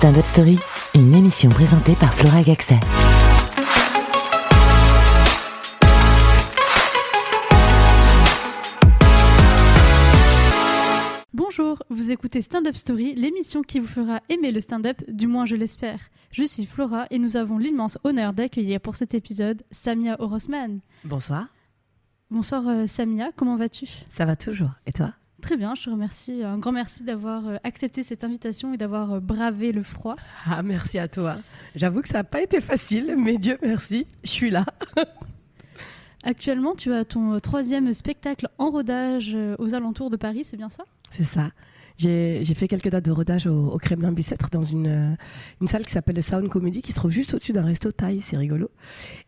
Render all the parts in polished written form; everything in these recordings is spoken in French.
Stand-up Story, une émission présentée par Flora Gaxet. Bonjour, vous écoutez Stand-up Story, l'émission qui vous fera aimer le stand-up, du moins je l'espère. Je suis Flora et nous avons l'immense honneur d'accueillir pour cet épisode Samia Orosman. Bonsoir. Bonsoir Samia, comment vas-tu ? Ça va toujours. Et toi ? Très bien, je te remercie. Un grand merci d'avoir accepté cette invitation et d'avoir bravé le froid. Ah, merci à toi. J'avoue que ça n'a pas été facile, mais Dieu merci, je suis là. Actuellement, tu as ton 3e spectacle en rodage aux alentours de Paris, c'est bien ça ? C'est ça. J'ai fait quelques dates de rodage au Kremlin Bicêtre dans une salle qui s'appelle le Sound Comedy qui se trouve juste au-dessus d'un resto thaï, c'est rigolo.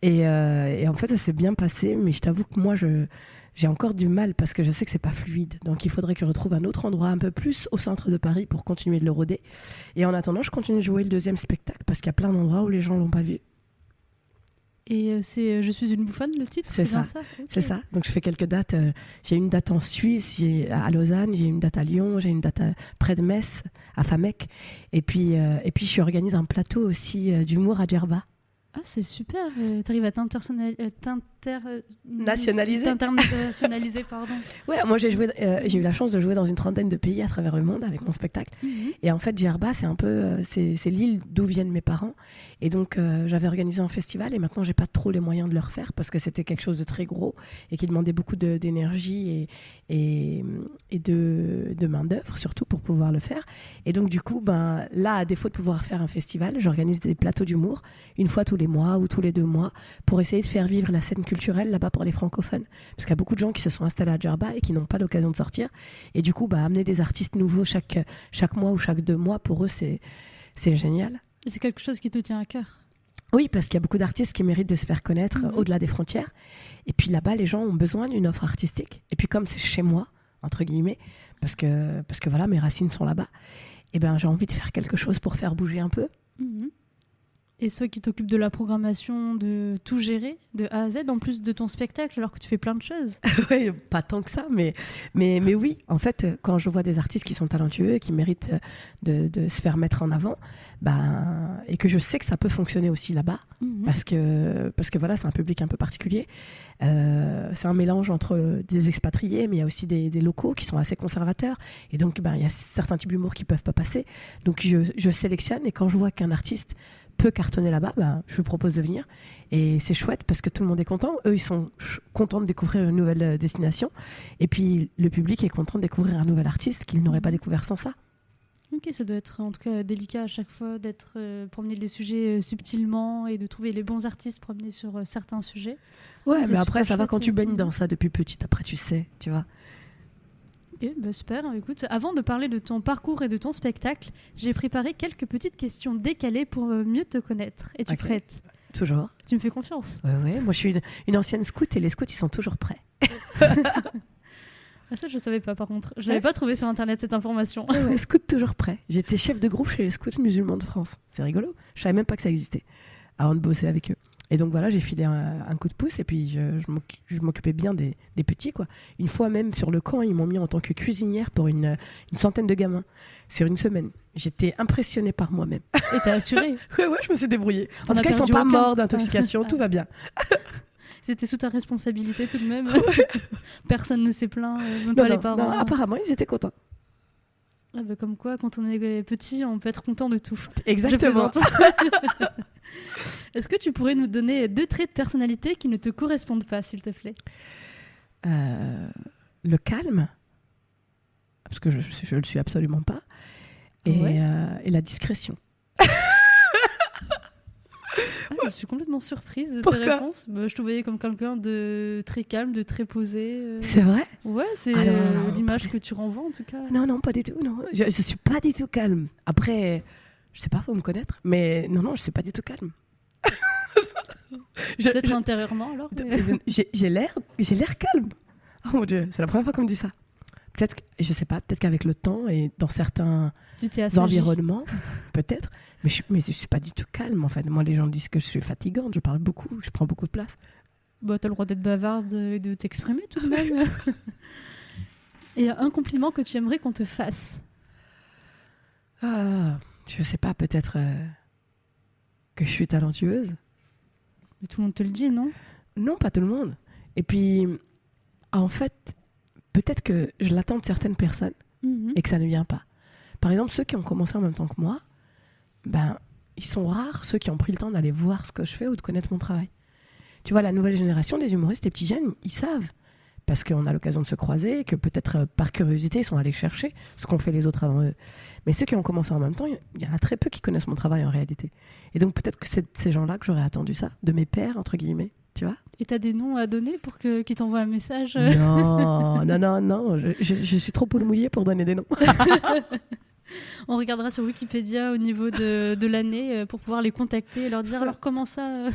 Et en fait, ça s'est bien passé, mais je t'avoue que moi, j'ai encore du mal parce que je sais que c'est pas fluide. Donc il faudrait que je retrouve un autre endroit un peu plus au centre de Paris pour continuer de le roder. Et en attendant, je continue de jouer le 2e spectacle parce qu'il y a plein d'endroits où les gens l'ont pas vu. Et c'est Je suis une bouffonne, le titre ? C'est ça. Okay. C'est ça. Donc je fais quelques dates. J'ai une date en Suisse, à Lausanne, j'ai une date à Lyon, j'ai une date près de Metz, à Famec. Et puis je organise un plateau aussi d'humour à Djerba. Ah, c'est super. T'arrives à internationaliser, pardon. Ouais, moi j'ai eu la chance de jouer dans une trentaine de pays à travers le monde avec mon spectacle. Et en fait, Djerba, c'est un peu, c'est l'île d'où viennent mes parents. Et donc, j'avais organisé un festival et maintenant, j'ai pas trop les moyens de le refaire parce que c'était quelque chose de très gros et qui demandait beaucoup d'énergie et de main d'œuvre surtout pour pouvoir le faire. Et donc, du coup, là, à défaut de pouvoir faire un festival, j'organise des plateaux d'humour une fois tous les mois ou tous les 2 mois pour essayer de faire vivre la scène culturelle là-bas pour les francophones. Parce qu'il y a beaucoup de gens qui se sont installés à Djerba et qui n'ont pas l'occasion de sortir. Et du coup, amener des artistes nouveaux chaque mois ou chaque 2 mois, pour eux, c'est génial. Et c'est quelque chose qui te tient à cœur ? Oui, parce qu'il y a beaucoup d'artistes qui méritent de se faire connaître au-delà des frontières. Et puis là-bas, les gens ont besoin d'une offre artistique. Et puis comme c'est chez moi, entre guillemets, parce que voilà, mes racines sont là-bas, et j'ai envie de faire quelque chose pour faire bouger un peu. Et ceux qui t'occupent de la programmation, de tout gérer, de A à Z, en plus de ton spectacle, alors que tu fais plein de choses. Oui, pas tant que ça, mais oui. En fait, quand je vois des artistes qui sont talentueux et qui méritent de se faire mettre en avant, et que je sais que ça peut fonctionner aussi là-bas, parce que voilà, c'est un public un peu particulier. C'est un mélange entre des expatriés, mais il y a aussi des locaux qui sont assez conservateurs. Et donc, il y a certains types d'humour qui ne peuvent pas passer. Donc, je sélectionne et quand je vois qu'un artiste peut cartonner là-bas, je lui propose de venir. Et c'est chouette parce que tout le monde est content. Eux, ils sont contents de découvrir une nouvelle destination. Et puis, le public est content de découvrir un nouvel artiste qu'il n'aurait pas découvert sans ça. Ok, ça doit être en tout cas délicat à chaque fois d'être pour amener des sujets subtilement et de trouver les bons artistes pour amener sur certains sujets. Ouais, mais après, ça va quand tu baignes dans ça depuis petite. Après, tu sais, tu vois. Ok, super. Écoute, avant de parler de ton parcours et de ton spectacle, j'ai préparé quelques petites questions décalées pour mieux te connaître. Es-tu prête ? Toujours. Tu me fais confiance ? Ouais. Moi, je suis une ancienne scout et les scouts, ils sont toujours prêts. Ça, je ne savais pas, par contre. Je n'avais pas trouvé sur Internet cette information. Ouais, scout toujours prêt. J'étais chef de groupe chez les scouts musulmans de France. C'est rigolo. Je ne savais même pas que ça existait avant de bosser avec eux. Et donc voilà, j'ai filé un coup de pouce et puis je m'occupais bien des petits, quoi. Une fois même sur le camp, ils m'ont mis en tant que cuisinière pour une centaine de gamins sur une semaine. J'étais impressionnée par moi-même. Et t'as assuré ? Ouais, je me suis débrouillée. En tout cas, ils ne sont pas morts d'intoxication, tout va bien. C'était sous ta responsabilité tout de même. Personne ne s'est plaint, même pas les parents. Non, apparemment, ils étaient contents. Comme quoi, quand on est petit, on peut être content de tout. Exactement. Est-ce que tu pourrais nous donner 2 traits de personnalité qui ne te correspondent pas, s'il te plaît ? Le calme, parce que je le suis absolument pas, et la discrétion. Je suis complètement surprise de tes Pourquoi ? réponses. Je te voyais comme quelqu'un de très calme, de très posé. C'est vrai ? Ouais, c'est l'image que tu renvoies en tout cas. Non, pas du tout. Non. Je suis pas du tout calme. Après, je sais pas, faut me connaître, mais non, je suis pas du tout calme. Peut-être intérieurement alors. Mais... J'ai l'air calme. Oh mon Dieu, c'est la première fois qu'on me dit ça. Peut-être, je sais pas, peut-être qu'avec le temps et dans certains environnements, peut-être. Mais je suis pas du tout calme en fait. Moi, les gens disent que je suis fatigante, je parle beaucoup, je prends beaucoup de place. T'as le droit d'être bavarde et de t'exprimer tout de même. Et un compliment que tu aimerais qu'on te fasse. Ah, je je sais pas, peut-être que je suis talentueuse. Mais tout le monde te le dit, non? Non, pas tout le monde. Et puis, en fait, peut-être que je l'attends de certaines personnes et que ça ne vient pas. Par exemple, ceux qui ont commencé en même temps que moi, ben, ils sont rares, ceux qui ont pris le temps d'aller voir ce que je fais ou de connaître mon travail. Tu vois, la nouvelle génération des humoristes, les petits jeunes, ils savent. Parce qu'on a l'occasion de se croiser, que peut-être par curiosité, ils sont allés chercher ce qu'ont fait les autres avant eux. Mais ceux qui ont commencé en même temps, il y en a très peu qui connaissent mon travail en réalité. Et donc peut-être que c'est de ces gens-là que j'aurais attendu ça, de mes pairs, entre guillemets, tu vois. Et t'as des noms à donner pour qu'ils t'envoient un message? Non, je suis trop poule mouillée pour donner des noms. On regardera sur Wikipédia au niveau de l'année pour pouvoir les contacter et leur dire alors comment ça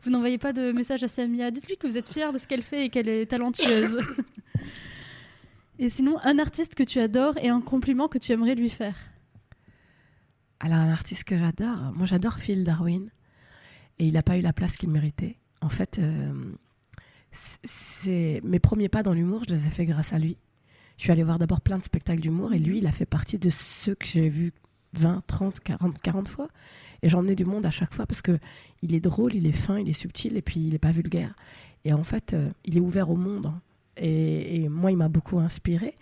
vous n'envoyez pas de message à Samia, dites-lui que vous êtes fière de ce qu'elle fait et qu'elle est talentueuse. Et sinon, un artiste que tu adores et un compliment que tu aimerais lui faire? Alors un artiste que j'adore, moi j'adore Phil Darwin et il n'a pas eu la place qu'il méritait. En fait, c'est mes premiers pas dans l'humour, je les ai faits grâce à lui. Je suis allée voir d'abord plein de spectacles d'humour et lui, il a fait partie de ceux que j'ai vus 20, 30, 40 fois. Et j'emmenais du monde à chaque fois parce qu'il est drôle, il est fin, il est subtil et puis il n'est pas vulgaire. Et en fait, il est ouvert au monde. Hein. Et moi, il m'a beaucoup inspirée.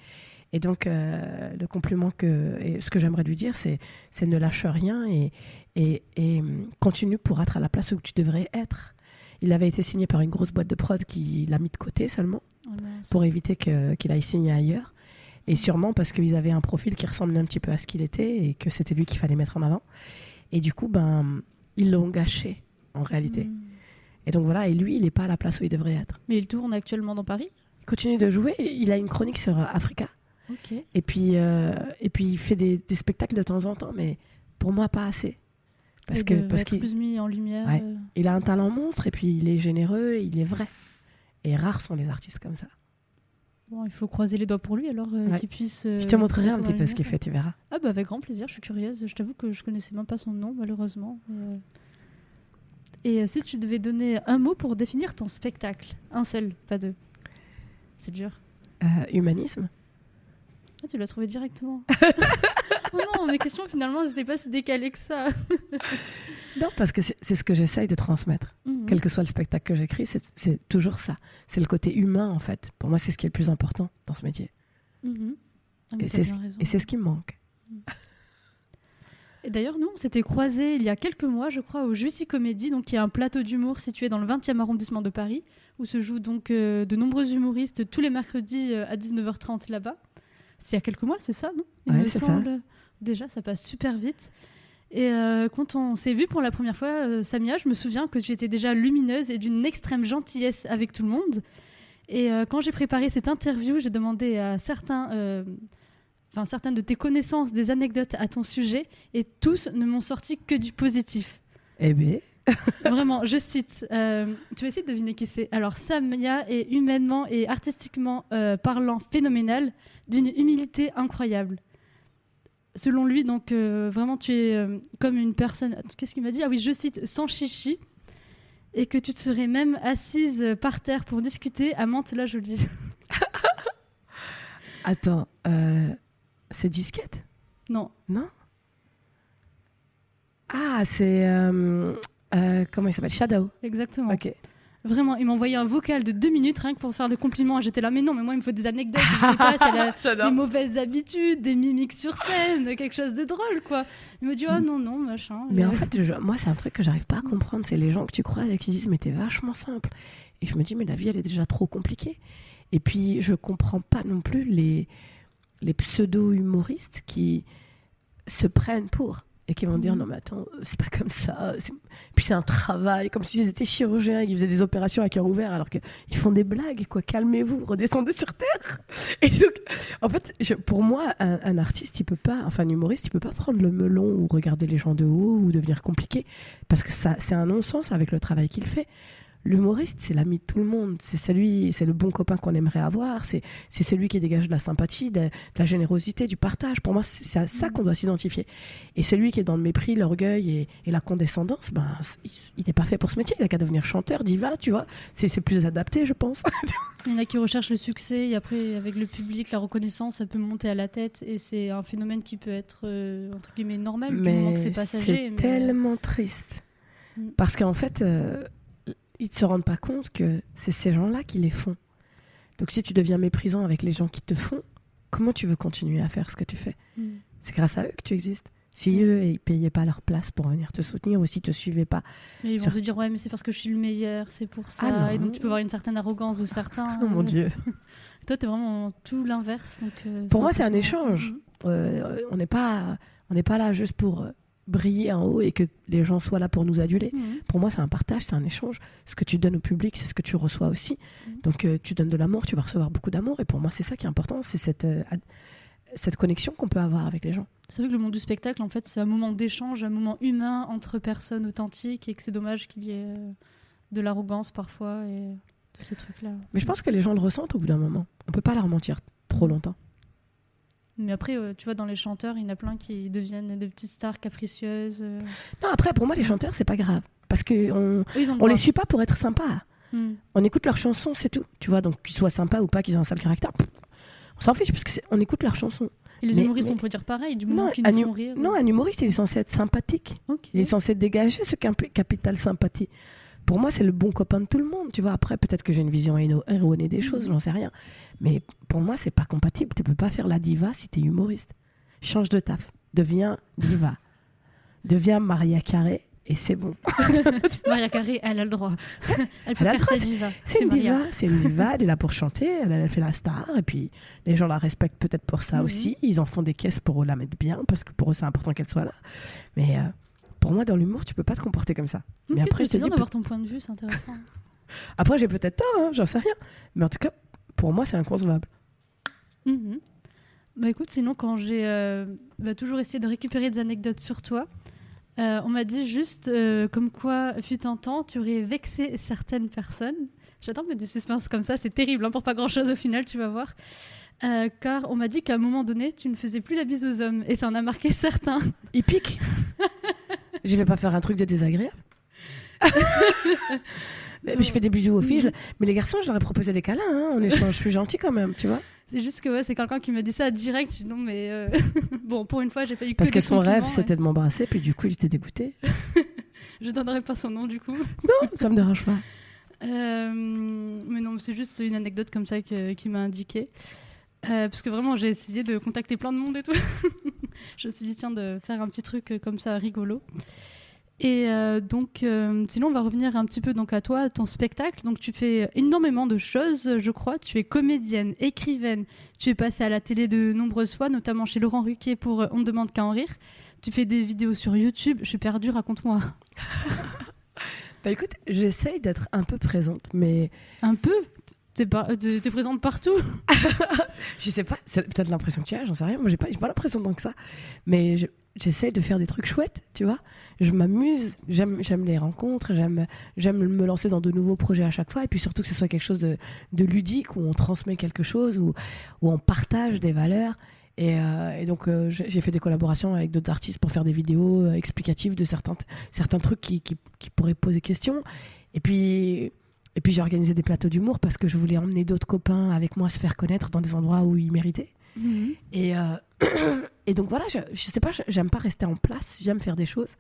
Et donc, le compliment ce que j'aimerais lui dire, c'est ne lâche rien et continue pour être à la place où tu devrais être. Il avait été signé par une grosse boîte de prod qui l'a mis de côté seulement pour éviter qu'il aille signer ailleurs. Et sûrement parce qu'ils avaient un profil qui ressemblait un petit peu à ce qu'il était et que c'était lui qu'il fallait mettre en avant. Et du coup, ils l'ont gâché en réalité. Et donc voilà, et lui, il n'est pas à la place où il devrait être. Mais il tourne actuellement dans Paris? Il continue de jouer. Il a une chronique sur Africa. Okay. Et puis il fait des spectacles de temps en temps, mais pour moi, pas assez. Parce qu'il plus mis en lumière. Ouais. Il a un talent monstre et puis il est généreux et il est vrai. Et rares sont les artistes comme ça. Bon, il faut croiser les doigts pour lui alors qu'il puisse. Je te montrerai un petit peu ce qu'il fait, tu verras. Ah bah avec grand plaisir, je suis curieuse. Je t'avoue que je connaissais même pas son nom malheureusement. Et si tu devais donner un mot pour définir ton spectacle, un seul, pas deux. C'est dur. Humanisme. Ah, tu l'as trouvé directement. Oh non, mes questions finalement, c'était pas si décalé que ça. Non, parce que c'est ce que j'essaye de transmettre. Quel que soit le spectacle que j'écris, c'est toujours ça. C'est le côté humain, en fait. Pour moi, c'est ce qui est le plus important dans ce métier. Ah, et c'est ce qui me manque. Et d'ailleurs, nous, on s'était croisés il y a quelques mois, je crois, au Juicy Comédie, donc qui est un plateau d'humour situé dans le 20e arrondissement de Paris, où se jouent donc de nombreux humoristes tous les mercredis à 19h30 là-bas. C'est il y a quelques mois, c'est ça, non? Oui, c'est ça. Déjà, ça passe super vite. Et quand on s'est vu pour la première fois, Samia, je me souviens que tu étais déjà lumineuse et d'une extrême gentillesse avec tout le monde. Et quand j'ai préparé cette interview, j'ai demandé à certaines de tes connaissances des anecdotes à ton sujet, et tous ne m'ont sorti que du positif. Eh bien... Vraiment, je cite. Tu vas essayer de deviner qui c'est. Alors, Samia est humainement et artistiquement parlant phénoménal, d'une humilité incroyable. Selon lui, donc, vraiment, tu es comme une personne... Qu'est-ce qu'il m'a dit? Ah oui, je cite, sans chichi, et que tu te serais même assise par terre pour discuter à Mantes-la-Jolie. Attends, c'est Disquette? Non. Non? Ah, c'est... comment il s'appelle? Shadow. Exactement. Ok. Vraiment, il m'a envoyé un vocal de 2 minutes rien que pour faire des compliments. J'étais là, mais non, mais moi il me faut des anecdotes. Je sais pas, c'est des mauvaises habitudes, des mimiques sur scène, quelque chose de drôle, quoi. Il me dit, oh non, machin. Mais en fait, moi, c'est un truc que j'arrive pas à comprendre. C'est les gens que tu croises et qui disent, mais t'es vachement simple. Et je me dis, mais la vie, elle est déjà trop compliquée. Et puis, je comprends pas non plus les pseudo-humoristes qui se prennent pour... et qui vont dire non mais attends, c'est pas comme ça, puis c'est un travail, comme s'ils étaient chirurgiens, ils faisaient des opérations à cœur ouvert alors qu'ils font des blagues, quoi. Calmez-vous, redescendez sur terre. Et donc en fait pour moi un artiste il peut pas, enfin un humoriste il peut pas prendre le melon ou regarder les gens de haut ou devenir compliqué, parce que ça c'est un non-sens avec le travail qu'il fait. l'humoriste, c'est l'ami de tout le monde. C'est le bon copain qu'on aimerait avoir. C'est celui qui dégage de la sympathie, de la générosité, du partage. Pour moi, c'est à ça qu'on doit s'identifier. Et celui qui est dans le mépris, l'orgueil et la condescendance, il n'est pas fait pour ce métier. Il a qu'à devenir chanteur, diva, tu vois. C'est plus adapté, je pense. Il y en a qui recherchent le succès et après, avec le public, la reconnaissance, ça peut monter à la tête et c'est un phénomène qui peut être, entre guillemets, normal du moment que c'est passager. C'est tellement triste. Parce qu'en fait, ils ne se rendent pas compte que c'est ces gens-là qui les font. Donc si tu deviens méprisant avec les gens qui te font, comment tu veux continuer à faire ce que tu fais ? C'est grâce à eux que tu existes. Si eux, ils ne payaient pas leur place pour venir te soutenir ou s'ils ne te suivaient pas. Mais ils vont te dire, ouais, mais c'est parce que je suis le meilleur, c'est pour ça. Et donc tu peux avoir une certaine arrogance de certains. Oh mon Dieu. Toi, tu es vraiment tout l'inverse. Pour moi, c'est un échange. On n'est pas là juste pour briller en haut et que les gens soient là pour nous aduler. Pour moi, c'est un partage, c'est un échange. Ce que tu donnes au public, c'est ce que tu reçois aussi. Donc tu donnes de l'amour, tu vas recevoir beaucoup d'amour. Et pour moi, c'est ça qui est important, c'est cette connexion qu'on peut avoir avec les gens. C'est vrai que le monde du spectacle, en fait, c'est un moment d'échange, un moment humain entre personnes authentiques et que c'est dommage qu'il y ait de l'arrogance parfois et tous ces trucs-là. Mais je pense que les gens le ressentent au bout d'un moment. On peut pas leur mentir trop longtemps. Mais après, tu vois, dans les chanteurs, il y en a plein qui deviennent de petites stars capricieuses. Non, après, pour moi, les chanteurs, c'est pas grave. Parce qu'on les suit pas pour être sympa. On écoute leurs chansons, c'est tout. Tu vois, donc qu'ils soient sympas ou pas, qu'ils aient un sale caractère, on s'en fiche, parce qu'on écoute leurs chansons. Et les humoristes, on pourrait dire pareil, du moment qu'ils nous font rire. Non, un humoriste, il est censé être sympathique. Okay. Il est censé dégager ce capital sympathie. Pour moi, c'est le bon copain de tout le monde. Tu vois, après, peut-être que j'ai une vision erronée des choses, j'en sais rien. Mais pour moi, c'est pas compatible. Tu peux pas faire la diva si tu es humoriste. Change de taf. Deviens diva. Deviens Maria Carey et c'est bon. Maria Carey, elle a le droit. Elle peut faire sa diva. C'est une diva. C'est une diva. Elle est là pour chanter. Elle a fait la star. Et puis, les gens la respectent peut-être pour ça aussi. Ils en font des caisses pour la mettre bien parce que pour eux, c'est important qu'elle soit là. Mais pour moi, dans l'humour, tu peux pas te comporter comme ça. Mais après, je te dis d'avoir ton point de vue, c'est intéressant. Après, j'ai peut-être tort, j'en sais rien. Mais en tout cas, pour moi, c'est inconcevable. Bah écoute, sinon, quand j'ai toujours essayé de récupérer des anecdotes sur toi, on m'a dit juste comme quoi, fut un temps, tu aurais vexé certaines personnes. J'adore mettre du suspense comme ça, c'est terrible, pour pas grand-chose au final, tu vas voir. Car on m'a dit qu'à un moment donné, tu ne faisais plus la bise aux hommes. Et ça en a marqué certains. Il pique. Je vais pas faire un truc de désagréable. Mais je fais des bisous aux filles. Mais les garçons, je leur ai proposé des câlins. En échange, je suis gentille quand même, tu vois. C'est juste que c'est quelqu'un qui me dit ça direct. Je dis non, mais bon, pour une fois, j'ai pas eu que parce que des son rêve, c'était de m'embrasser, puis du coup, il était dégoûté. Je donnerai pas son nom, du coup. Non, ça me dérange pas. Mais non, c'est juste une anecdote comme ça qui m'a indiqué. Parce que vraiment, j'ai essayé de contacter plein de monde et tout. Je me suis dit, tiens, de faire un petit truc comme ça rigolo. Et donc, sinon, on va revenir un petit peu donc, à toi, à ton spectacle. Donc, tu fais énormément de choses, je crois. Tu es comédienne, écrivaine. Tu es passée à la télé de nombreuses fois, notamment chez Laurent Ruquier pour On ne demande qu'à en rire. Tu fais des vidéos sur YouTube. Je suis perdue, raconte-moi. Bah écoute, j'essaye d'être un peu présente, mais... Un peu ? T'es présente partout. Je sais pas, c'est peut-être l'impression que tu as, j'en sais rien. Moi, j'ai pas l'impression tant que ça. Mais j'essaye de faire des trucs chouettes, tu vois. Je m'amuse, j'aime les rencontres, j'aime me lancer dans de nouveaux projets à chaque fois. Et puis surtout que ce soit quelque chose de ludique, où on transmet quelque chose, où on partage des valeurs. Et donc, j'ai fait des collaborations avec d'autres artistes pour faire des vidéos explicatives de certains trucs qui pourraient poser question. Et puis j'ai organisé des plateaux d'humour parce que je voulais emmener d'autres copains avec moi se faire connaître dans des endroits où ils méritaient. Et donc voilà, je sais pas, j'aime pas rester en place, j'aime faire des choses.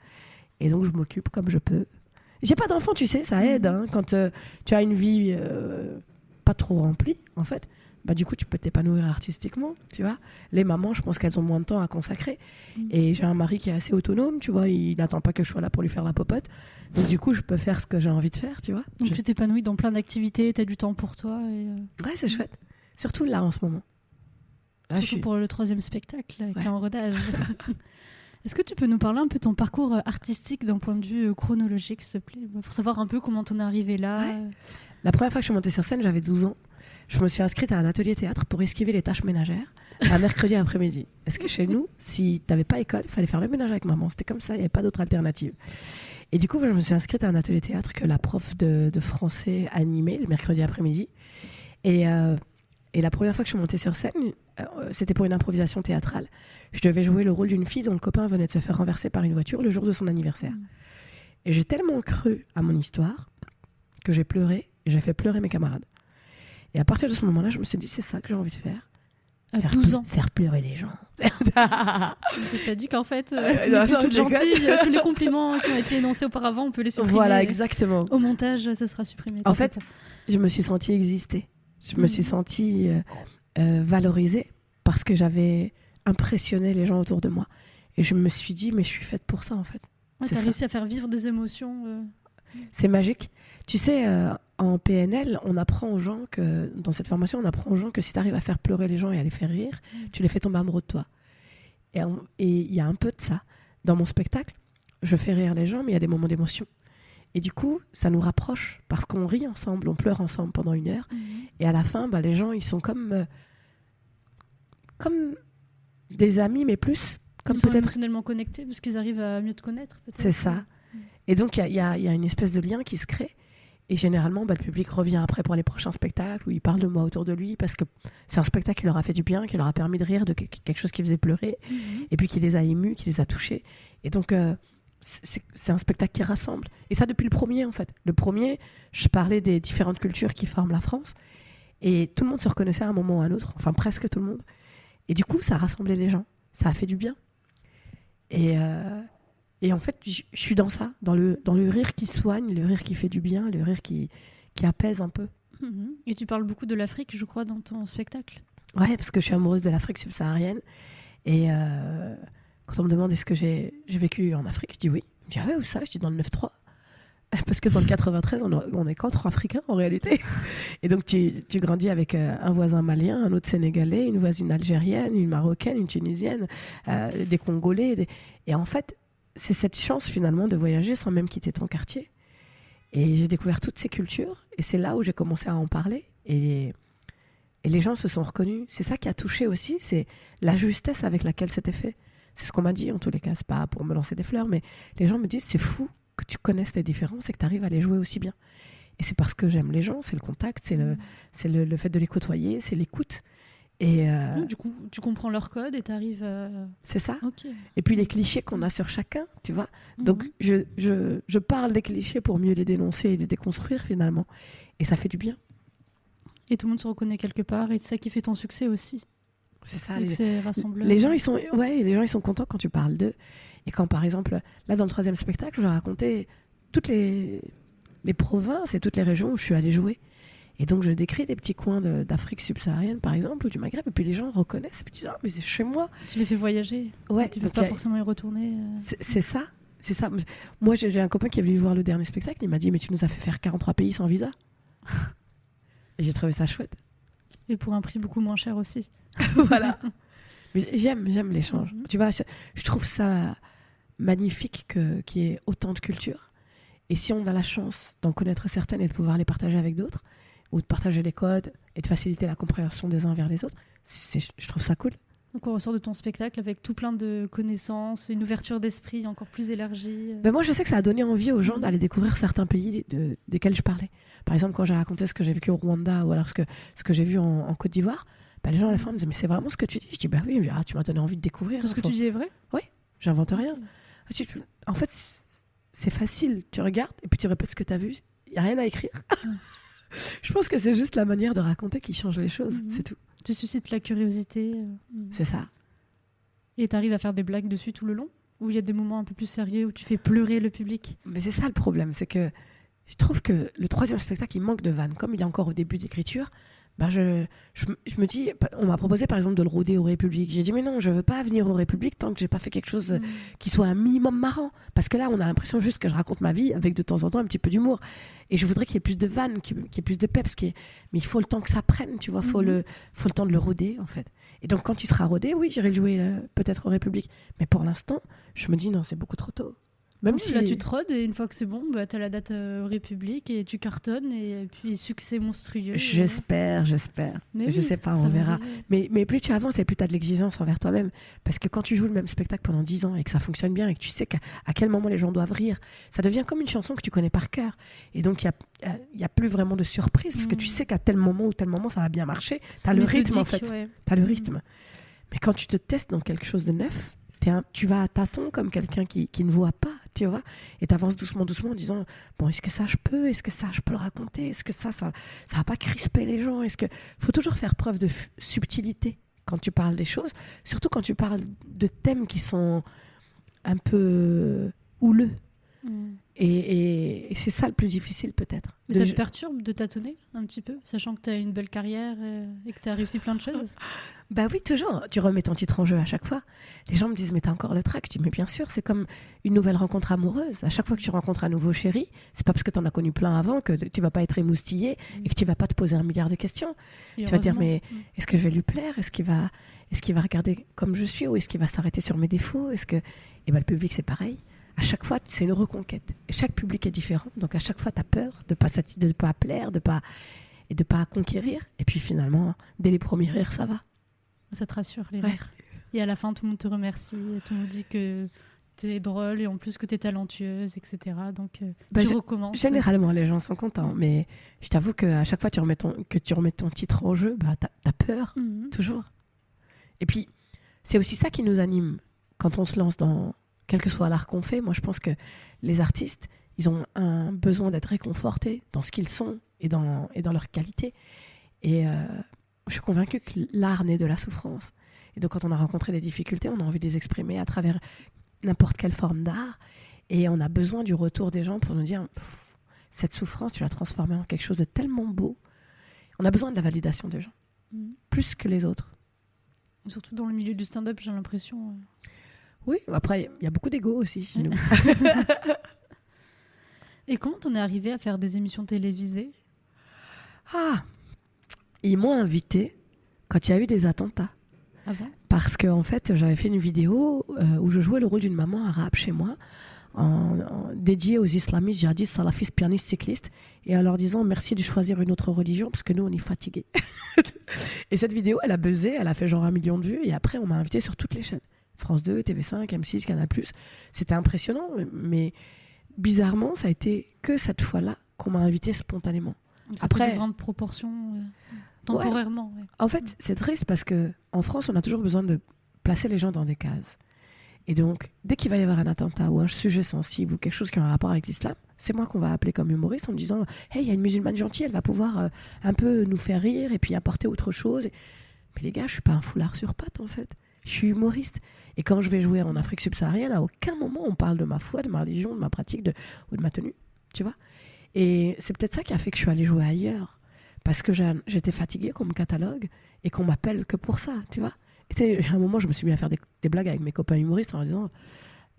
Et donc je m'occupe comme je peux. J'ai pas d'enfant, tu sais, ça aide. Quand tu as une vie pas trop remplie, en fait, bah du coup tu peux t'épanouir artistiquement, tu vois. Les mamans, je pense qu'elles ont moins de temps à consacrer. Et j'ai un mari qui est assez autonome, tu vois, il n'attend pas que je sois là pour lui faire la popote. Donc du coup, je peux faire ce que j'ai envie de faire, tu vois. Donc tu t'épanouis dans plein d'activités, tu as du temps pour toi. Ouais, c'est chouette. Surtout là, en ce moment. Là, surtout pour le 3e spectacle qui est en rodage. Est-ce que tu peux nous parler un peu de ton parcours artistique d'un point de vue chronologique, s'il te plaît, pour savoir un peu comment t'en es arrivée là. La première fois que je suis montée sur scène, j'avais 12 ans. Je me suis inscrite à un atelier théâtre pour esquiver les tâches ménagères un mercredi après-midi. Est-ce que chez nous, si t'avais pas école, il fallait faire le ménage avec maman. C'était comme ça, il n'y avait pas d'autre alternative. Et du coup, je me suis inscrite à un atelier théâtre que la prof de français animait le mercredi après-midi. Et la première fois que je suis montée sur scène, c'était pour une improvisation théâtrale. Je devais jouer le rôle d'une fille dont le copain venait de se faire renverser par une voiture le jour de son anniversaire. Et j'ai tellement cru à mon histoire que j'ai pleuré et j'ai fait pleurer mes camarades. Et à partir de ce moment-là, je me suis dit, c'est ça que j'ai envie de faire. À 12 ans. Faire pleurer les gens. Ça dit qu'en fait, tu n'es plus toute gentille. Tous les compliments qui ont été énoncés auparavant, on peut les supprimer. Voilà, exactement. Au montage, ça sera supprimé. En fait, je me suis sentie exister. Je me suis sentie valorisée parce que j'avais impressionné les gens autour de moi. Et je me suis dit, mais je suis faite pour ça, en fait. Ouais, t'as réussi à faire vivre des émotions. C'est magique. Tu sais, en PNL, on apprend aux gens que, dans cette formation, on apprend aux gens que si tu arrives à faire pleurer les gens et à les faire rire, tu les fais tomber amoureux de toi. Et il y a un peu de ça. Dans mon spectacle, je fais rire les gens, mais il y a des moments d'émotion. Et du coup, ça nous rapproche parce qu'on rit ensemble, on pleure ensemble pendant 1 heure. Et à la fin, les gens, ils sont comme des amis, mais plus comme ils sont peut-être émotionnellement connectés parce qu'ils arrivent à mieux te connaître. Peut-être. C'est ça. Et donc, il y a une espèce de lien qui se crée. Et généralement, le public revient après pour les prochains spectacles où il parle de moi autour de lui parce que c'est un spectacle qui leur a fait du bien, qui leur a permis de rire de quelque chose qui faisait pleurer et puis qui les a émus, qui les a touchés. Et donc, c'est un spectacle qui rassemble. Et ça, depuis le premier, en fait. Le premier, je parlais des différentes cultures qui forment la France et tout le monde se reconnaissait à un moment ou à un autre, enfin presque tout le monde. Et du coup, ça a rassemblé les gens. Ça a fait du bien. Et en fait, je suis dans ça, dans le rire qui soigne, le rire qui fait du bien, le rire qui apaise un peu. Et tu parles beaucoup de l'Afrique, je crois, dans ton spectacle. Ouais, parce que je suis amoureuse de l'Afrique subsaharienne. Et quand on me demande est-ce que j'ai vécu en Afrique, je dis oui. Je dis ah ouais, où ça ? Je dis dans le 9-3. Parce que dans le 93, on est qu'entre Africains en réalité. Et donc tu grandis avec un voisin malien, un autre sénégalais, une voisine algérienne, une marocaine, une tunisienne, des Congolais. Et en fait, c'est cette chance finalement de voyager sans même quitter ton quartier. Et j'ai découvert toutes ces cultures et c'est là où j'ai commencé à en parler. Et les gens se sont reconnus. C'est ça qui a touché aussi, c'est la justesse avec laquelle c'était fait. C'est ce qu'on m'a dit en tous les cas, c'est pas pour me lancer des fleurs, mais les gens me disent c'est fou que tu connaisses les différences et que tu arrives à les jouer aussi bien. Et c'est parce que j'aime les gens, c'est le contact, c'est le fait de les côtoyer, c'est l'écoute. Et du coup, tu comprends leur code et tu arrives à... C'est ça. Okay. Et puis les clichés qu'on a sur chacun, tu vois. Donc je parle des clichés pour mieux les dénoncer et les déconstruire finalement. Et ça fait du bien. Et tout le monde se reconnaît quelque part et c'est ça qui fait ton succès aussi. C'est ça. C'est rassembleur. Les gens, ils sont contents quand tu parles d'eux. Et quand par exemple, là dans le 3e spectacle, je leur racontais toutes les provinces et toutes les régions où je suis allée jouer. Et donc, je décris des petits coins d'Afrique subsaharienne, par exemple, ou du Maghreb, et puis les gens reconnaissent, et puis ils disent « Ah, mais c'est chez moi !» Tu les fais voyager. Ouais. Tu ne peux pas forcément y retourner. C'est ça. Moi, j'ai un copain qui est venu voir le dernier spectacle, il m'a dit « Mais tu nous as fait faire 43 pays sans visa !» Et j'ai trouvé ça chouette. Et pour un prix beaucoup moins cher aussi. Voilà. Mais j'aime l'échange. Tu vois, je trouve ça magnifique qu'il y ait autant de cultures. Et si on a la chance d'en connaître certaines et de pouvoir les partager avec d'autres, ou de partager les codes et de faciliter la compréhension des uns vers les autres, je trouve ça cool. Donc on ressort de ton spectacle avec tout plein de connaissances, une ouverture d'esprit encore plus élargie. Ben moi je sais que ça a donné envie aux gens d'aller découvrir certains pays desquels je parlais. Par exemple quand j'ai raconté ce que j'ai vécu au Rwanda ou alors ce que j'ai vu en Côte d'Ivoire, ben les gens à la fin me disaient mais c'est vraiment ce que tu dis. Je dis bah oui, tu m'as donné envie de découvrir. Tout ce que tu dis est vrai ? Oui, j'invente rien. En fait c'est facile, tu regardes et puis tu répètes ce que tu as vu, il n'y a rien à écrire. Je pense que c'est juste la manière de raconter qui change les choses, c'est tout. Tu suscites la curiosité. C'est ça. Et tu arrives à faire des blagues dessus tout le long ? Ou il y a des moments un peu plus sérieux où tu fais pleurer le public ? Mais c'est ça le problème, c'est que je trouve que le 3e spectacle, il manque de vannes. Comme il est encore au début d'écriture, ben je me dis, on m'a proposé par exemple de le rôder au République. J'ai dit mais non, je veux pas venir au République tant que j'ai pas fait quelque chose qui soit un minimum marrant. Parce que là, on a l'impression juste que je raconte ma vie avec de temps en temps un petit peu d'humour. Et je voudrais qu'il y ait plus de vannes, qu'il y ait plus de peps. Mais il faut le temps que ça prenne, tu vois. Faut le temps de le rôder en fait. Et donc quand il sera rodé, oui, j'irai le jouer peut-être au République. Mais pour l'instant, je me dis non, c'est beaucoup trop tôt. Même Non, si là, tu te rodes et une fois que c'est bon, bah, t'as la date République et tu cartonnes et puis succès monstrueux. J'espère. Mais Je oui, sais pas, ça on va verra. arriver. Mais plus tu avances et plus tu as de l'exigence envers toi-même. Parce que quand tu joues le même spectacle pendant 10 ans et que ça fonctionne bien et que tu sais à quel moment les gens doivent rire, ça devient comme une chanson que tu connais par cœur. Et donc, il y a plus vraiment de surprise parce que tu sais qu'à tel moment ou tel moment, ça va bien marcher. Tu as le rythme, en fait. Ouais. Tu as le rythme. Mais quand tu te testes dans quelque chose de neuf, tu vas à tâtons comme quelqu'un qui ne voit pas, tu vois, et tu avances doucement en disant bon, est-ce que ça je peux le raconter, est-ce que ça va pas crisper les gens, faut toujours faire preuve de subtilité quand tu parles des choses, surtout quand tu parles de thèmes qui sont un peu houleux. Et c'est ça le plus difficile peut-être. Mais ça te perturbe de tâtonner un petit peu, sachant que tu as une belle carrière et que tu as réussi plein de choses? Bah oui, toujours. Tu remets ton titre en jeu à chaque fois. Les gens me disent, mais t'as encore le trac. Je dis, mais bien sûr, c'est comme une nouvelle rencontre amoureuse. À chaque fois que tu rencontres un nouveau chéri, c'est pas parce que t'en as connu plein avant que tu vas pas être émoustillé et que tu vas pas te poser 1 milliard de questions. Et tu vas dire, mais heureusement. est-ce que je vais lui plaire? Est-ce qu'il va regarder comme je suis ou est-ce qu'il va s'arrêter sur mes défauts? Et ben, le public, c'est pareil. À chaque fois, c'est une reconquête. Et chaque public est différent. Donc, à chaque fois, tu as peur de ne pas plaire, de pas conquérir. Et puis, finalement, dès les premiers rires, ça va. Ça te rassure, les Ouais. rires. Et à la fin, tout le monde te remercie. Tout le monde dit que t'es drôle et en plus que t'es talentueuse, etc. Donc, tu recommences. Généralement, les gens sont contents. Mais je t'avoue qu'à chaque fois que tu remets ton titre en jeu, bah, t'as peur, toujours. Et puis, c'est aussi ça qui nous anime quand on se lance dans... Quel que soit l'art qu'on fait, moi je pense que les artistes, ils ont un besoin d'être réconfortés dans ce qu'ils sont et dans leur qualité. Et je suis convaincue que l'art naît de la souffrance. Et donc quand on a rencontré des difficultés, on a envie de les exprimer à travers n'importe quelle forme d'art. Et on a besoin du retour des gens pour nous dire, cette souffrance, tu l'as transformée en quelque chose de tellement beau. On a besoin de la validation des gens, plus que les autres. Surtout dans le milieu du stand-up, j'ai l'impression... Oui, après, il y a beaucoup d'ego aussi chez nous. Et comment t'en es arrivé à faire des émissions télévisées? Ils m'ont invité quand il y a eu des attentats. Ah bon? Parce qu'en fait, j'avais fait une vidéo où je jouais le rôle d'une maman arabe chez moi, dédiée aux islamistes, djihadistes, salafistes, pianistes, cyclistes, et en leur disant merci de choisir une autre religion parce que nous, on est fatigués. Et cette vidéo, elle a buzzé, elle a fait genre 1 million de vues, et après, on m'a invité sur toutes les chaînes. France 2, TV5, M6, Canal+. C'était impressionnant, mais bizarrement, ça a été que cette fois-là qu'on m'a invité spontanément. Donc ça Après, fait de grandes proportions temporairement. Ouais. En fait, c'est triste parce qu'en France, on a toujours besoin de placer les gens dans des cases. Et donc, dès qu'il va y avoir un attentat ou un sujet sensible ou quelque chose qui a un rapport avec l'islam, c'est moi qu'on va appeler comme humoriste en me disant « Hey, il y a une musulmane gentille, elle va pouvoir un peu nous faire rire et puis apporter autre chose. » Mais les gars, je suis pas un foulard sur pattes, en fait. Je suis humoriste. Et quand je vais jouer en Afrique subsaharienne, à aucun moment on parle de ma foi, de ma religion, de ma pratique ou de ma tenue. Tu vois? Et c'est peut-être ça qui a fait que je suis allée jouer ailleurs. Parce que j'étais fatiguée qu'on me catalogue et qu'on m'appelle que pour ça, tu vois? Et à un moment, je me suis mis à faire des blagues avec mes copains humoristes en disant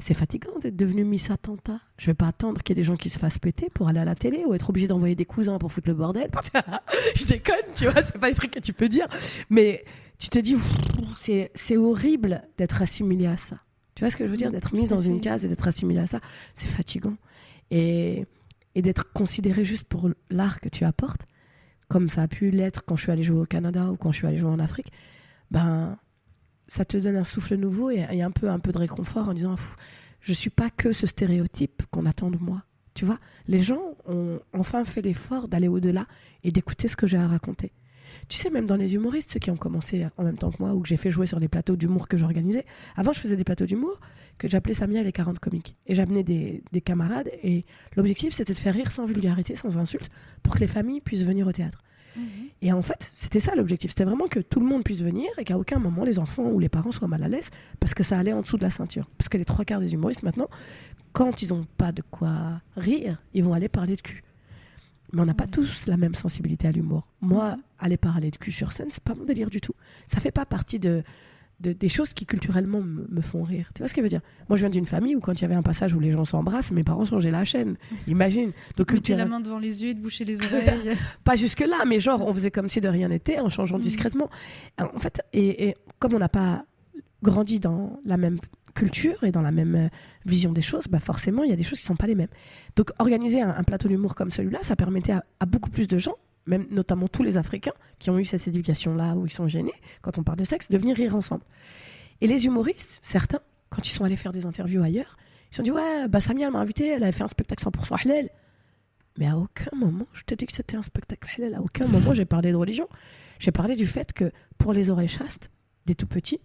c'est fatigant d'être devenu Miss Attentat. Je vais pas attendre qu'il y ait des gens qui se fassent péter pour aller à la télé ou être obligé d'envoyer des cousins pour foutre le bordel. Je déconne, tu vois, c'est pas des trucs que tu peux dire. Mais tu te dis, c'est horrible d'être assimilé à ça. Tu vois ce que je veux dire? D'être mise dans une case et d'être assimilé à ça, c'est fatigant. Et d'être considéré juste pour l'art que tu apportes, comme ça a pu l'être quand je suis allée jouer au Canada ou quand je suis allée jouer en Afrique, ben... ça te donne un souffle nouveau et un peu de réconfort en disant je suis pas que ce stéréotype qu'on attend de moi. Tu vois, les gens ont enfin fait l'effort d'aller au-delà et d'écouter ce que j'ai à raconter. Tu sais, même dans les humoristes, ceux qui ont commencé en même temps que moi ou que j'ai fait jouer sur des plateaux d'humour que j'organisais, avant je faisais des plateaux d'humour que j'appelais Samia et les 40 comiques. Et j'amenais des camarades et l'objectif c'était de faire rire sans vulgarité, sans insulte, pour que les familles puissent venir au théâtre. Et en fait, c'était ça l'objectif. C'était vraiment que tout le monde puisse venir et qu'à aucun moment les enfants ou les parents soient mal à l'aise parce que ça allait en dessous de la ceinture. Parce que les 3/4 des humoristes maintenant, quand ils n'ont pas de quoi rire, ils vont aller parler de cul. Mais on n'a pas tous la même sensibilité à l'humour. Moi, aller parler de cul sur scène, c'est pas mon délire du tout. Ça fait pas partie des choses qui culturellement me font rire. Tu vois ce que je veux dire? Moi, je viens d'une famille où quand il y avait un passage où les gens s'embrassent, mes parents changeaient la chaîne. Imagine. Donc, mettez la main devant les yeux et de boucher les oreilles. Pas jusque-là, mais genre, on faisait comme si de rien n'était en changeant discrètement. En fait, et comme on n'a pas grandi dans la même culture et dans la même vision des choses, forcément, il y a des choses qui ne sont pas les mêmes. Donc, organiser un plateau d'humour comme celui-là, ça permettait à beaucoup plus de gens, même notamment tous les Africains qui ont eu cette éducation-là, où ils sont gênés, quand on parle de sexe, de venir rire ensemble. Et les humoristes, certains, quand ils sont allés faire des interviews ailleurs, ils se sont dit « Ouais, Samia, elle m'a invité, elle avait fait un spectacle 100% halal. » Mais à aucun moment, je t'ai dit que c'était un spectacle halal. À aucun moment, j'ai parlé de religion. J'ai parlé du fait que pour les oreilles chastes, des tout petits,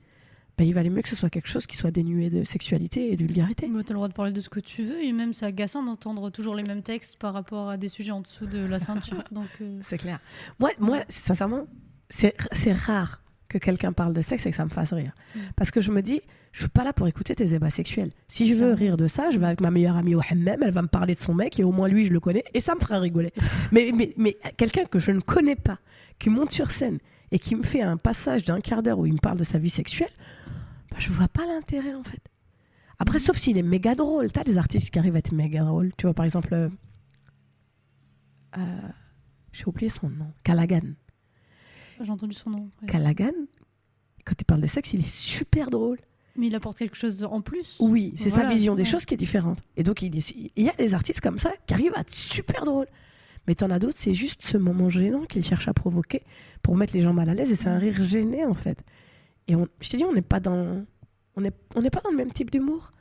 il valait mieux que ce soit quelque chose qui soit dénué de sexualité et de vulgarité. Tu as le droit de parler de ce que tu veux, et même c'est agaçant d'entendre toujours les mêmes textes par rapport à des sujets en dessous de la ceinture. Donc, C'est clair. Moi, sincèrement, c'est rare que quelqu'un parle de sexe et que ça me fasse rire. Parce que je me dis, je suis pas là pour écouter tes ébats sexuels. Si je veux rire de ça, je vais avec ma meilleure amie au hammam, elle va me parler de son mec, et au moins lui, je le connais, et ça me fera rigoler. mais quelqu'un que je ne connais pas, qui monte sur scène et qui me fait un passage d'1 quart d'heure où il me parle de sa vie sexuelle, je vois pas l'intérêt, en fait. Après, sauf s'il est méga drôle. T'as des artistes qui arrivent à être méga drôles. Tu vois, par exemple, j'ai oublié son nom, Callaghan. J'ai entendu son nom. Ouais. Callaghan, quand il parle de sexe, il est super drôle. Mais il apporte quelque chose en plus. Oui, c'est sa vision des choses qui est différente. Et donc, il y a des artistes comme ça qui arrivent à être super drôles. Mais t'en as d'autres, c'est juste ce moment gênant qu'ils cherchent à provoquer pour mettre les gens mal à l'aise. Et c'est un rire gêné, en fait. Et je t'ai dit, on n'est pas dans le même type d'humour.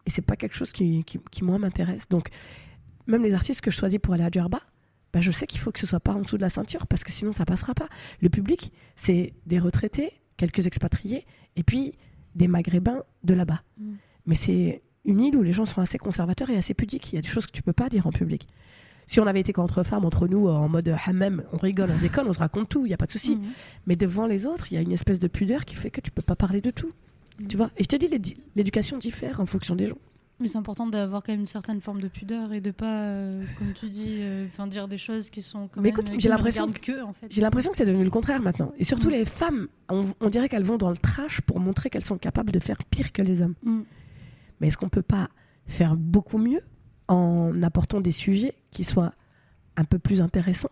Et c'est pas quelque chose qui moi, m'intéresse. Donc, même les artistes que je choisis pour aller à Djerba, je sais qu'il faut que ce soit pas en dessous de la ceinture, parce que sinon, ça passera pas. Le public, c'est des retraités, quelques expatriés, et puis des Maghrébins de là-bas. Mais c'est une île où les gens sont assez conservateurs et assez pudiques. Il y a des choses que tu peux pas dire en public. Si on avait été qu'entre femmes, entre nous, en mode hammam, on rigole, on déconne, on se raconte tout, il n'y a pas de souci. Mais devant les autres, il y a une espèce de pudeur qui fait que tu peux pas parler de tout. Tu vois ? Et je te dis, l'éducation diffère en fonction des gens. Mais c'est important d'avoir quand même une certaine forme de pudeur et de pas, comme tu dis, dire des choses qui sont quand même... Écoute, j'ai l'impression que c'est devenu le contraire maintenant. Et surtout les femmes, on dirait qu'elles vont dans le trash pour montrer qu'elles sont capables de faire pire que les hommes. Mais est-ce qu'on peut pas faire beaucoup mieux en apportant des sujets qui soient un peu plus intéressants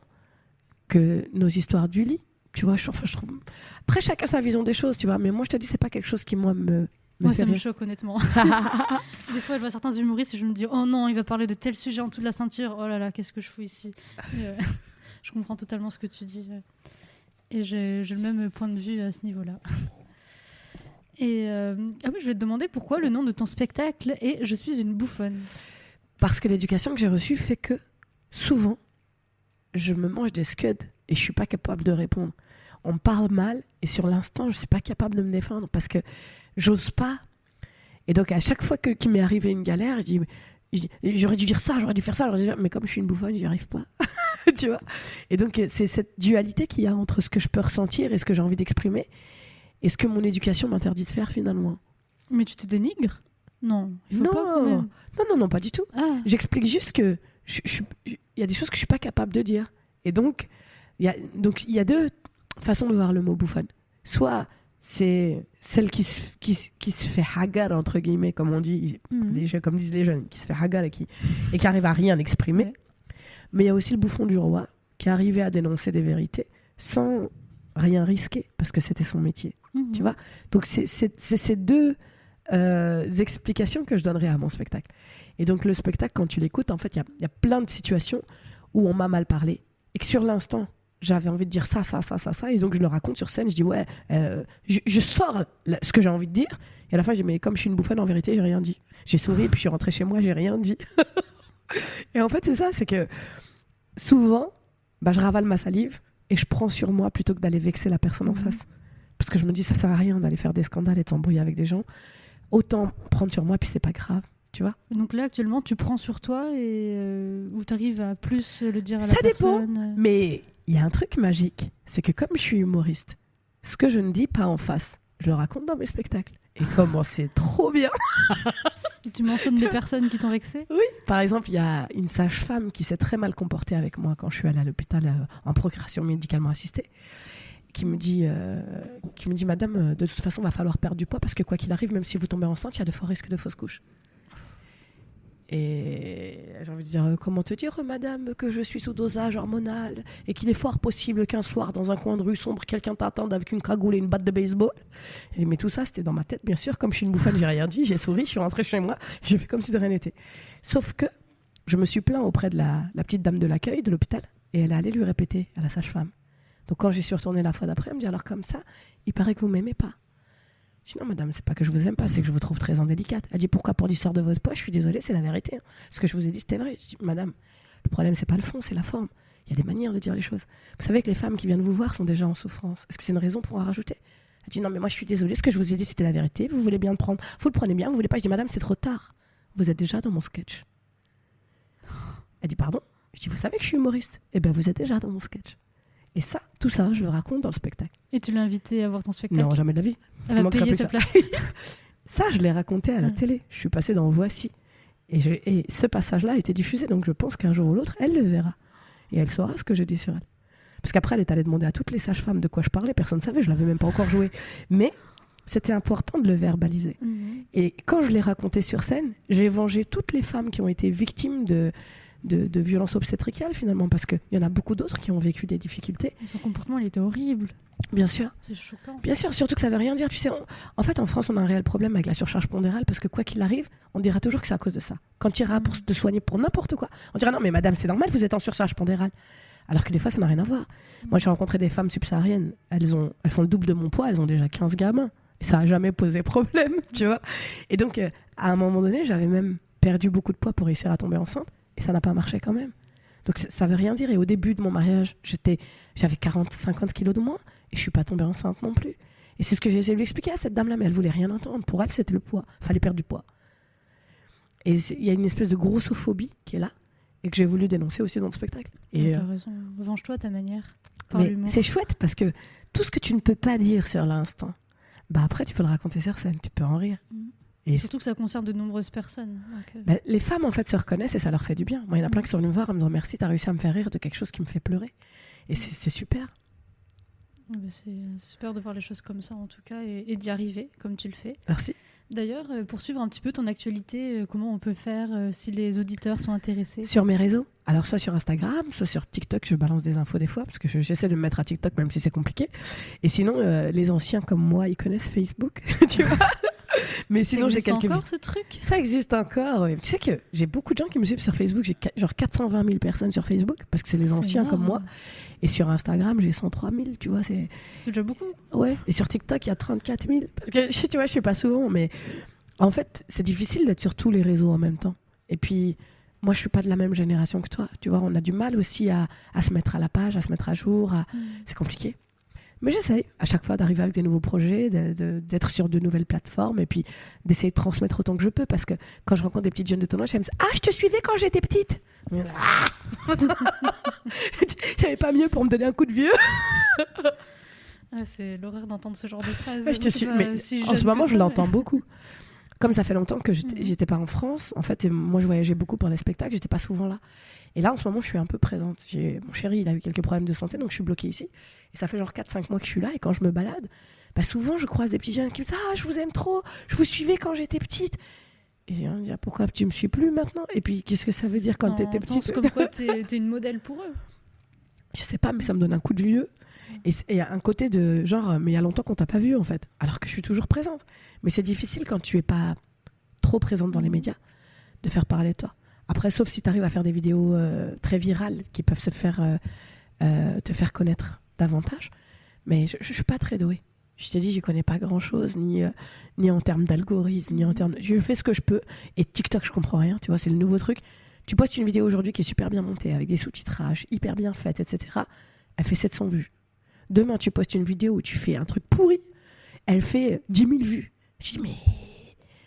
que nos histoires du lit, tu vois, je trouve... Après, chacun sa vision des choses, tu vois, mais moi, je te dis, c'est pas quelque chose qui, moi, me ça me choque, honnêtement. Des fois, je vois certains humoristes et je me dis, oh non, il va parler de tel sujet en dessous de la ceinture, oh là là, qu'est-ce que je fous ici. Je comprends totalement ce que tu dis. Et j'ai le même point de vue à ce niveau-là. Et oui, je vais te demander pourquoi le nom de ton spectacle est « Je suis une bouffonne ». Parce que l'éducation que j'ai reçue fait que, souvent, je me mange des scuds et je suis pas capable de répondre. On me parle mal et sur l'instant, je suis pas capable de me défendre parce que j'ose pas. Et donc, à chaque fois qu'il m'est arrivé une galère, je dis, j'aurais dû dire ça, j'aurais dû faire ça, mais comme je suis une bouffonne, j'y arrive pas. Tu vois ? Et donc, c'est cette dualité qu'il y a entre ce que je peux ressentir et ce que j'ai envie d'exprimer et ce que mon éducation m'interdit de faire finalement. Mais tu te dénigres ? Non, il faut pas quand même. Non, pas du tout. J'explique juste que il y a des choses que je suis pas capable de dire. Et donc, il y a deux façons de voir le mot bouffonne. Soit c'est celle qui se fait hagar, entre guillemets, comme on dit, comme disent les jeunes, qui se fait hagar et qui arrive à rien exprimer. Ouais. Mais il y a aussi le bouffon du roi qui arrivait à dénoncer des vérités sans rien risquer, parce que c'était son métier. Tu vois ? Donc, c'est ces deux explications que je donnerai à mon spectacle. Et donc le spectacle, quand tu l'écoutes, en fait, il y a plein de situations où on m'a mal parlé et que sur l'instant, j'avais envie de dire ça, et donc je le raconte sur scène, je dis ouais, je sors ce que j'ai envie de dire, et à la fin, j'ai dit mais comme je suis une bouffonne, en vérité, j'ai rien dit. J'ai souri, puis je suis rentrée chez moi, j'ai rien dit. Et en fait, c'est ça, c'est que souvent, je ravale ma salive et je prends sur moi plutôt que d'aller vexer la personne en face. Parce que je me dis, ça sert à rien d'aller faire des scandales et de s'embrouiller avec des gens. Autant prendre sur moi, puis c'est pas grave, tu vois. Donc là, actuellement, tu prends sur toi et où tu arrives à plus le dire à la personne. Ça dépend, mais il y a un truc magique, c'est que comme je suis humoriste, ce que je ne dis pas en face, je le raconte dans mes spectacles. Et comment c'est trop bien. Et tu mentionnes des personnes qui t'ont vexé ? Oui. Par exemple, il y a une sage-femme qui s'est très mal comportée avec moi quand je suis allée à l'hôpital en procréation médicalement assistée, qui me dit madame, de toute façon, il va falloir perdre du poids parce que quoi qu'il arrive, même si vous tombez enceinte, il y a de forts risques de fausse couche. Et j'ai envie de dire, comment te dire, madame, que je suis sous dosage hormonal et qu'il est fort possible qu'un soir, dans un coin de rue sombre, quelqu'un t'attende avec une cagoule et une batte de baseball. Et mais tout ça, c'était dans ma tête, bien sûr. Comme je suis une bouffonne, j'ai rien dit, j'ai souri, je suis rentrée chez moi, j'ai fait comme si de rien n'était. Sauf que je me suis plaint auprès de la petite dame de l'accueil de l'hôpital et elle est allée lui répéter à la sage-femme. Donc quand j'y suis retournée la fois d'après, elle me dit, alors comme ça, il paraît que vous m'aimez pas. Je dis non madame, c'est pas que je vous aime pas, c'est que je vous trouve très indélicate. Elle dit pourquoi pour l'histoire de votre poche, je suis désolée, c'est la vérité. Hein. Ce que je vous ai dit c'était vrai. Je dis madame, le problème c'est pas le fond, c'est la forme. Il y a des manières de dire les choses. Vous savez que les femmes qui viennent vous voir sont déjà en souffrance. Est-ce que c'est une raison pour en rajouter? Elle dit non mais moi je suis désolée, ce que je vous ai dit c'était la vérité, vous voulez bien le prendre, vous le prenez bien, vous voulez pas. Je dis madame c'est trop tard, vous êtes déjà dans mon sketch. Elle dit pardon? Je dis vous savez que je suis humoriste? Eh ben vous êtes déjà dans mon sketch. Et ça, tout ça, je le raconte dans le spectacle. Et tu l'as invitée à voir ton spectacle? Non, jamais de la vie. Elle va payer sa place. Ça, je l'ai raconté à la télé. Je suis passée dans Voici. Et ce passage-là a été diffusé. Donc je pense qu'un jour ou l'autre, elle le verra. Et elle saura ce que je dis sur elle. Parce qu'après, elle est allée demander à toutes les sages-femmes de quoi je parlais. Personne ne savait, je ne l'avais même pas encore joué. Mais c'était important de le verbaliser. Et quand je l'ai raconté sur scène, j'ai vengé toutes les femmes qui ont été victimes de violences obstétricales finalement, parce qu'il y en a beaucoup d'autres qui ont vécu des difficultés. Son comportement, il était horrible. Bien sûr. C'est choquant. Bien sûr, surtout que ça veut rien dire. Tu sais, en fait, en France, on a un réel problème avec la surcharge pondérale parce que quoi qu'il arrive, on dira toujours que c'est à cause de ça. Quand tu iras pour te soigner pour n'importe quoi, on dira non mais madame, c'est normal, vous êtes en surcharge pondérale. Alors que des fois, ça n'a rien à voir. Moi, j'ai rencontré des femmes subsahariennes, elles font le double de mon poids, elles ont déjà 15 gamins. Et ça n'a jamais posé problème, tu vois. Et donc, à un moment donné, j'avais même perdu beaucoup de poids pour réussir à tomber enceinte. Et ça n'a pas marché quand même. Donc ça veut rien dire. Et au début de mon mariage, j'avais 40-50 kilos de moins. Et je suis pas tombée enceinte non plus. Et c'est ce que j'ai essayé de lui expliquer à cette dame-là. Mais elle voulait rien entendre. Pour elle, c'était le poids. Fallait perdre du poids. Et il y a une espèce de grossophobie qui est là. Et que j'ai voulu dénoncer aussi dans le spectacle. Et t'as raison. Venge-toi à ta manière. Par mais l'humour. c'est chouette parce que tout ce que tu ne peux pas dire sur l'instant, bah après, tu peux le raconter sur scène. Tu peux en rire. Et surtout que ça concerne de nombreuses personnes. Donc, bah, les femmes, en fait, se reconnaissent et ça leur fait du bien. Moi, il y en a plein qui sont venus me voir en me disant merci, t'as réussi à me faire rire de quelque chose qui me fait pleurer. Et c'est super. C'est super de voir les choses comme ça, en tout cas, et d'y arriver, comme tu le fais. Merci. D'ailleurs, pour suivre un petit peu ton actualité, comment on peut faire si les auditeurs sont intéressés? Sur mes réseaux. Alors, soit sur Instagram, soit sur TikTok, je balance des infos des fois, parce que j'essaie de me mettre à TikTok, même si c'est compliqué. Et sinon, les anciens comme moi, ils connaissent Facebook, tu vois. Mais sinon, j'ai quelques... Ça existe encore ce truc? Ça existe encore. Oui. Tu sais que j'ai beaucoup de gens qui me suivent sur Facebook. J'ai genre 420 000 personnes sur Facebook parce que c'est les anciens comme moi. Et sur Instagram, j'ai 103 000. Tu vois, c'est déjà beaucoup. Ouais. Et sur TikTok, il y a 34 000. Parce que tu vois, je suis pas souvent, mais en fait, c'est difficile d'être sur tous les réseaux en même temps. Et puis, moi, je suis pas de la même génération que toi. Tu vois, on a du mal aussi à se mettre à la page, à se mettre à jour. C'est compliqué. Mais j'essaye à chaque fois d'arriver avec des nouveaux projets, d'être sur de nouvelles plateformes et puis d'essayer de transmettre autant que je peux. Parce que quand je rencontre des petites jeunes de ton âge, elles me disent « Ah, je te suivais quand j'étais petite !» J'avais pas mieux pour me donner un coup de vieux. C'est l'horreur d'entendre ce genre de phrase. Ouais, je te suis, mais si en ce moment, je l'entends beaucoup. Comme ça fait longtemps que j'étais pas en France, en fait, moi je voyageais beaucoup pour les spectacles, j'étais pas souvent là. Et là, en ce moment, je suis un peu présente. Mon chéri, il a eu quelques problèmes de santé, donc je suis bloquée ici. Et ça fait genre 4-5 mois que je suis là. Et quand je me balade, bah souvent, je croise des petits jeunes qui me disent « Ah, je vous aime trop, je vous suivais quand j'étais petite. » Et je viens de dire « Pourquoi tu me suis plus maintenant ?» Et puis, qu'est-ce que ça veut dire quand t'étais petite? Comme quoi, t'es une modèle pour eux. Je sais pas, mais ça me donne un coup de vieux. Et un côté de genre, mais il y a longtemps qu'on t'a pas vu, en fait. Alors que je suis toujours présente. Mais c'est difficile quand tu es pas trop présente dans les médias de faire parler de toi. Après, sauf si tu arrives à faire des vidéos très virales qui peuvent te faire connaître davantage. Mais je ne suis pas très douée. Je t'ai dit, j'y connais pas grand-chose, ni en termes d'algorithme, ni en termes... Je fais ce que je peux. Et TikTok, je comprends rien. Tu vois, c'est le nouveau truc. Tu postes une vidéo aujourd'hui qui est super bien montée, avec des sous-titrages, hyper bien faite, etc. Elle fait 700 vues. Demain, tu postes une vidéo où tu fais un truc pourri. Elle fait 10 000 vues. Je dis, mais...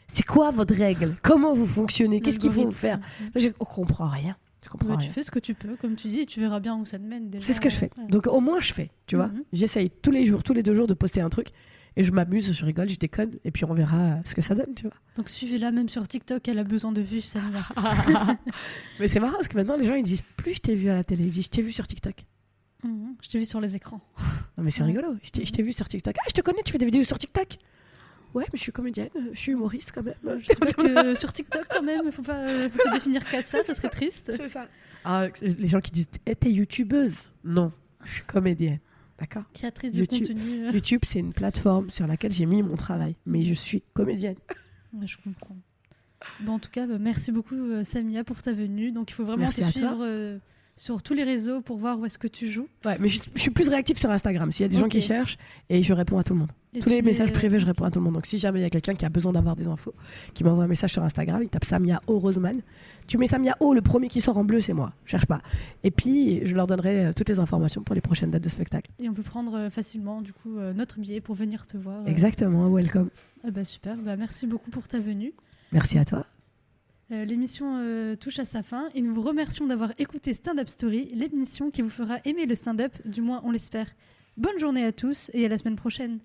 C'est quoi votre règle? Comment vous fonctionnez? Qu'est-ce qu'il faut faire? Je ne comprends rien. Rien. Tu fais ce que tu peux, comme tu dis, et tu verras bien où ça te mène déjà. C'est ce que je fais. Donc au moins je fais, tu vois. J'essaye tous les jours, tous les 2 jours de poster un truc. Et je m'amuse, je rigole, je déconne. Et puis on verra ce que ça donne, tu vois. Donc suivez-la même sur TikTok, elle a besoin de vues, ça me va. Mais c'est marrant parce que maintenant les gens ils disent plus je t'ai vu à la télé, ils disent je t'ai vu sur TikTok. Je t'ai vu sur les écrans. Non mais c'est rigolo, je t'ai vu sur TikTok. Ah je te connais, tu fais des vidéos sur TikTok. Ouais, mais je suis comédienne, je suis humoriste quand même. Je sais pas que sur TikTok quand même, faut pas faut te définir qu'à ça, ça serait triste. C'est ça. Ah, les gens qui disent t'es youtubeuse? Non, je suis comédienne. D'accord. Créatrice de YouTube. contenu. YouTube, c'est une plateforme sur laquelle j'ai mis mon travail, mais je suis comédienne. Ouais, je comprends. Bon, en tout cas, merci beaucoup Samia pour ta venue. Donc il faut vraiment Merci te à toi. suivre sur tous les réseaux pour voir où est-ce que tu joues. Ouais, mais je suis plus réactive sur Instagram. S'il y a des gens Ok. qui cherchent, et je réponds à tout le monde. Et Tous tu les mets, messages privés, je réponds à tout le monde. Donc si jamais il y a quelqu'un qui a besoin d'avoir des infos, qui m'envoie un message sur Instagram, il tape Samia O Roseman. Tu mets Samia O, le premier qui sort en bleu, c'est moi. Cherche pas. Et puis je leur donnerai toutes les informations pour les prochaines dates de spectacle. Et on peut prendre facilement du coup notre billet pour venir te voir. Exactement, welcome. Ah bah super, merci beaucoup pour ta venue. Merci à toi. L'émission touche à sa fin et nous vous remercions d'avoir écouté Stand Up Story, l'émission qui vous fera aimer le stand-up, du moins on l'espère. Bonne journée à tous et à la semaine prochaine.